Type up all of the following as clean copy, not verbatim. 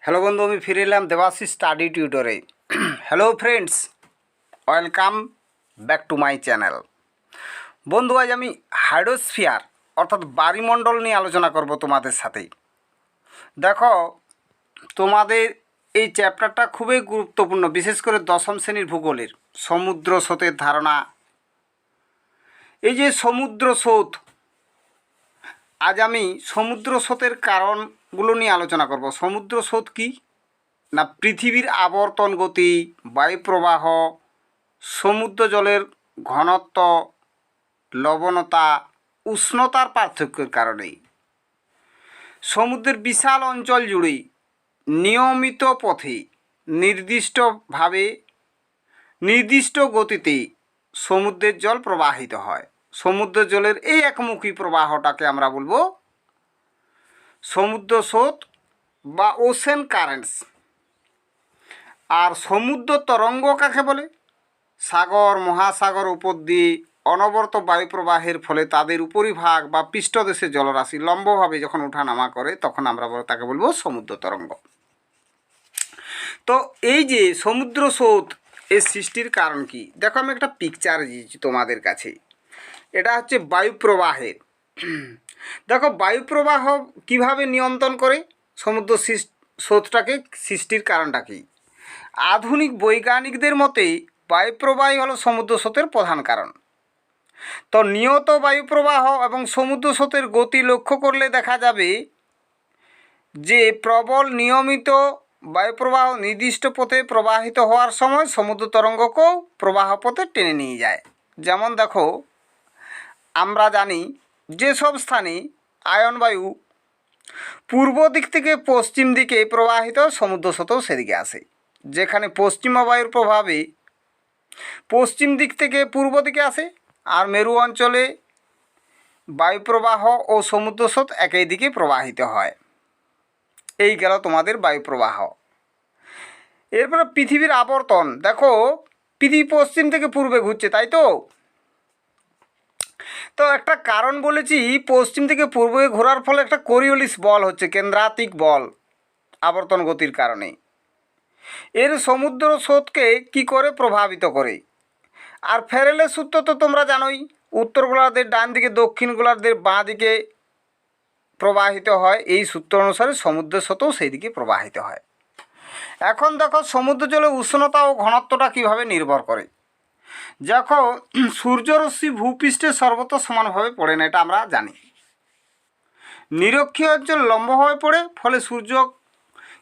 Hello বন্ধু, আমি ফিরে এলাম দেবাশিস স্টাডি টিউটরে। Hello friends, welcome back to my channel. বন্ধু, আজ আমি হাইড্রোস্ফিয়ার অর্থাৎ বায়ুমণ্ডল নিয়ে আলোচনা করব তোমাদের সাথে। দেখো, তোমাদের এই চ্যাপ্টারটা খুবই গুরুত্বপূর্ণ, বিশেষ করে দশম শ্রেণীর ভূগোলের সমুদ্র স্রোতের ধারণা। এই যে সমুদ্র স্রোত, আজ আমি সমুদ্র স্রোতের কারণগুলো নিয়ে আলোচনা করব। সমুদ্র স্রোত কী না, পৃথিবীর আবর্তন গতি, বায়ুপ্রবাহ, সমুদ্র জলের ঘনত্ব, লবণতা, উষ্ণতার পার্থক্যের কারণেই সমুদ্রের বিশাল অঞ্চল জুড়েই নিয়মিত পথে নির্দিষ্টভাবে নির্দিষ্ট গতিতে সমুদ্রের জল প্রবাহিত হয়। সমুদ্র জলের এই একমুখী প্রবাহটাকে আমরা বলবো সমুদ্র স্রোত বা ওশেন কারেন্টস। আর সমুদ্র তরঙ্গ কাকে বলে? সাগর মহাসাগর উপর দিয়ে অনবরত বায়ুপ্রবাহের ফলে তাদের উপরিভাগ বা পৃষ্ঠদেশে জলরাশি লম্বভাবে যখন ওঠানামা করে তখন আমরা তাকে বলবো সমুদ্র তরঙ্গ। তো এই যে সমুদ্র স্রোত, এর সৃষ্টির কারণ কি? দেখো, আমি একটা পিকচার দিয়েছি তোমাদের কাছে। এটা হচ্ছে বায়ুপ্রবাহের। দেখো, বায়ুপ্রবাহ কিভাবে নিয়ন্ত্রণ করে সমুদ্র স্রোতটাকে, সৃষ্টির কারণটা কী? আধুনিক বৈজ্ঞানিকদের মতে বায়ুপ্রবাহই হলো সমুদ্র স্রোতের প্রধান কারণ। তো নিয়ত বায়ুপ্রবাহ এবং সমুদ্র স্রোতের গতি লক্ষ্য করলে দেখা যাবে যে প্রবল নিয়মিত বায়ুপ্রবাহ নির্দিষ্ট পথে প্রবাহিত হওয়ার সময় সমুদ্র তরঙ্গকেও প্রবাহ পথে টেনে নিয়ে যায়। যেমন দেখো, আমরা জানি যেসব স্থানে আয়নবায়ু পূর্ব দিক থেকে পশ্চিম দিকে প্রবাহিত, সমুদ্র স্রোতও সেদিকে আসে। যেখানে পশ্চিমা বায়ুর প্রভাবে পশ্চিম দিক থেকে পূর্ব দিকে আসে, আর মেরু অঞ্চলে বায়ুপ্রবাহ ও সমুদ্র স্রোত একই দিকে প্রবাহিত হয়। এই গেল তোমাদের বায়ুপ্রবাহ। এরপরে পৃথিবীর আবর্তন। দেখো, পৃথিবী পশ্চিম থেকে পূর্বে ঘুরছে, তাই তো? তো একটা কারণ বলেছি, পশ্চিম থেকে পূর্বে ঘোরার ফলে একটা কোরিওলিস বল হচ্ছে, কেন্দ্রাতিক বল, আবর্তন গতির কারণে। এর সমুদ্র স্রোতকে কী করে প্রভাবিত করে? আর ফ্যারেলের সূত্র তো তোমরা জানোই, উত্তর গোলার্ধের ডান দিকে, দক্ষিণ গোলার্ধের বাঁ দিকে প্রবাহিত হয়। এই সূত্র অনুসারে সমুদ্র স্রোতও সেই দিকে প্রবাহিত হয়। এখন দেখো, সমুদ্র জলের উষ্ণতা ও ঘনত্বটা কীভাবে নির্ভর করে। দেখো, সূর্যরশ্মি ভূপৃষ্ঠে সর্বত্র সমানভাবে পড়ে না, এটা আমরা জানি। নিরক্ষীয় অঞ্চল লম্বভাবে পড়ে, ফলে সূর্য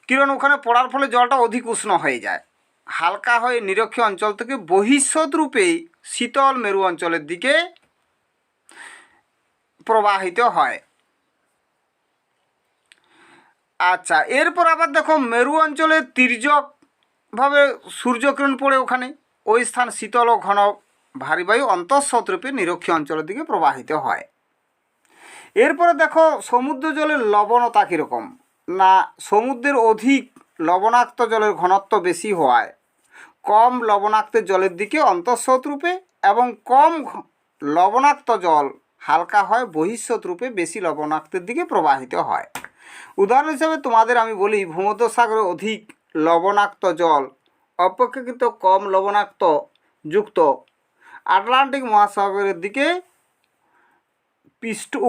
কিরণ ওখানে পড়ার ফলে জলটা অধিক উষ্ণ হয়ে যায়। হালকা হয়ে নিরক্ষীয় অঞ্চল থেকে বহিঃস্রোত রূপে শীতল মেরু অঞ্চলের দিকে প্রবাহিত হয়। আচ্ছা, এরপর আবার দেখো, মেরু অঞ্চলে তির্যকভাবে সূর্যকিরণ পড়ে, ওখানে ওই স্থান শীতল ও ঘন ভারী বায়ু অন্তঃস্রোত রূপে নিরক্ষীয় অঞ্চলের দিকে প্রবাহিত হয়। এরপরে দেখো, সমুদ্র জলের লবণতা কীরকম না, সমুদ্রের অধিক লবণাক্ত জলের ঘনত্ব বেশি হওয়ায় কম লবণাক্ত জলের দিকে অন্তঃস্রোত রূপে, এবং কম লবণাক্ত জল হালকা হয় বহিঃস্রোত রূপে বেশি লবণাক্তের দিকে প্রবাহিত হয়। উদাহরণ হিসাবে তোমাদের আমি বলি, ভূমধ্যসাগরে অধিক লবণাক্ত জল অপেক্ষাকৃত কম লবণাক্ত যুক্ত আটলান্টিক মহাসাগরের দিকে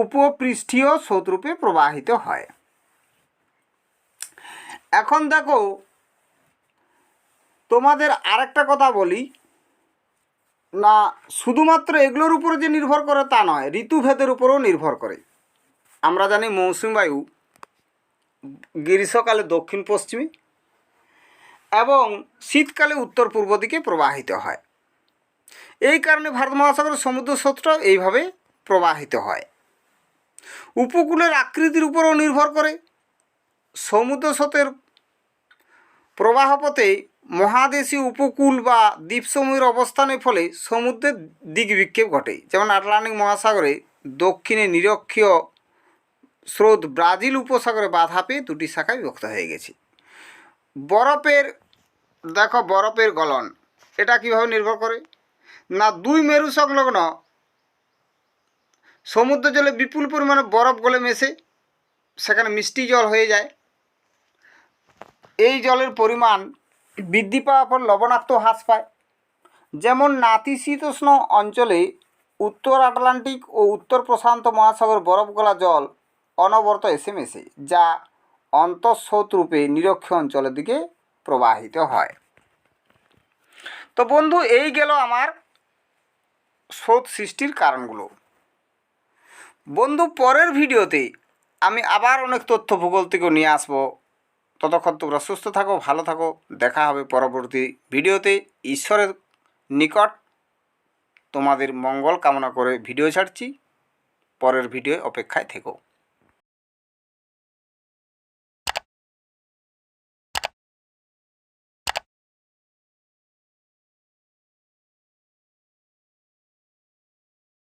উপপৃষ্ঠীয় স্রোতরূপে প্রবাহিত হয়। এখন দেখো, তোমাদের আরেকটা কথা বলি না, শুধুমাত্র এগুলোর উপরে যে নির্ভর করে তা নয়, ঋতুভেদের উপরেও নির্ভর করে। আমরা জানি মৌসুমী বায়ু গ্রীষ্মকালে দক্ষিণ পশ্চিমে এবং শীতকালে উত্তর পূর্ব দিকে প্রবাহিত হয়। এই কারণে ভারত মহাসাগরের সমুদ্র স্রোতটা এইভাবে প্রবাহিত হয়। উপকূলের আকৃতির উপরও নির্ভর করে। সমুদ্র স্রোতের প্রবাহপথে মহাদেশীয় উপকূল বা দ্বীপসমূহের অবস্থানের ফলে সমুদ্রের দিক বিক্ষেপ ঘটে। যেমন আটলান্টিক মহাসাগরে দক্ষিণে নিরক্ষীয় স্রোত ব্রাজিল উপসাগরে বাধা পেয়ে দুটি শাখায় বিভক্ত হয়ে গেছে। বরফের গলন, এটা কীভাবে নির্ভর করে না, দুই মেরু সংলগ্ন সমুদ্র জলে বিপুল পরিমাণে বরফ গলে মেশে সেখানে মিষ্টি জল হয়ে যায়। এই জলের পরিমাণ বৃদ্ধি পাওয়ার পর লবণাক্ত হ্রাস পায়। যেমন নাতিশীতোষ্ণ অঞ্চলে উত্তর আটলান্টিক ও উত্তর প্রশান্ত মহাসাগর বরফ গলা জল অনবরত এসে মেশে, যা অন্তঃস্রোত রূপে নিরক্ষ অঞ্চলের দিকে প্রবাহিত হয়। তো বন্ধু, এই গেল আমার স্রোত সৃষ্টির কারণগুলো। বন্ধু, পরের ভিডিওতে আমি আবার অনেক তথ্য ভূগোল থেকে নিয়ে আসবো। ততক্ষণ তোমরা সুস্থ থাকো, ভালো থাকো। দেখা হবে পরবর্তী ভিডিওতে। ঈশ্বরের নিকট তোমাদের মঙ্গল কামনা করে ভিডিও ছাড়ছি। পরের ভিডিও অপেক্ষায় থেকো।